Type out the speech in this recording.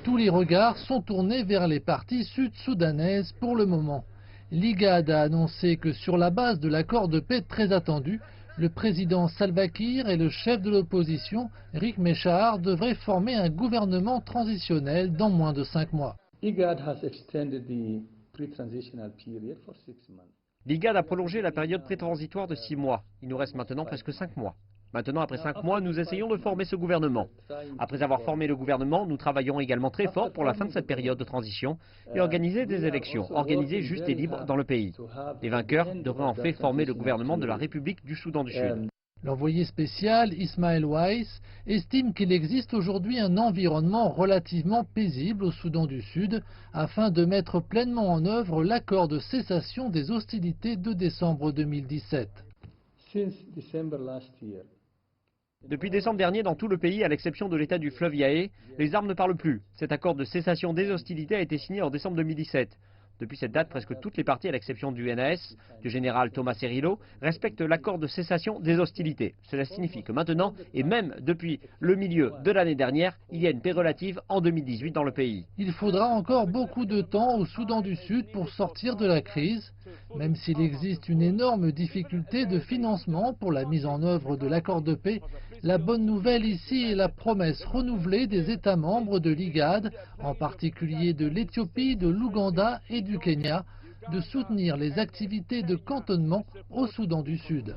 Tous les regards sont tournés vers les parties sud-soudanaises pour le moment. L'IGAD a annoncé que sur la base de l'accord de paix très attendu, le président Salva Kiir et le chef de l'opposition, Riek Machar, devraient former un gouvernement transitionnel dans moins de 5 mois. L'IGAD a prolongé la période pré-transitoire de 6 mois. Il nous reste maintenant presque 5 mois. Maintenant, après 5 mois, nous essayons de former ce gouvernement. Après avoir formé le gouvernement, nous travaillons également très fort pour la fin de cette période de transition et organiser des élections, organisées justes et libres dans le pays. Les vainqueurs devraient en fait former le gouvernement de la République du Soudan du Sud. L'envoyé spécial Ismaël Weiss estime qu'il existe aujourd'hui un environnement relativement paisible au Soudan du Sud afin de mettre pleinement en œuvre l'accord de cessation des hostilités de décembre 2017. Depuis décembre dernier, dans tout le pays, à l'exception de l'état du fleuve Yaé, les armes ne parlent plus. Cet accord de cessation des hostilités a été signé en décembre 2017. Depuis cette date, presque toutes les parties, à l'exception du NAS, du général Thomas Serilo, respectent l'accord de cessation des hostilités. Cela signifie que maintenant, et même depuis le milieu de l'année dernière, il y a une paix relative en 2018 dans le pays. Il faudra encore beaucoup de temps au Soudan du Sud pour sortir de la crise, même s'il existe une énorme difficulté de financement pour la mise en œuvre de l'accord de paix. La bonne nouvelle ici est la promesse renouvelée des États membres de l'IGAD, en particulier de l'Éthiopie, de l'Ouganda et du Kenya, de soutenir les activités de cantonnement au Soudan du Sud.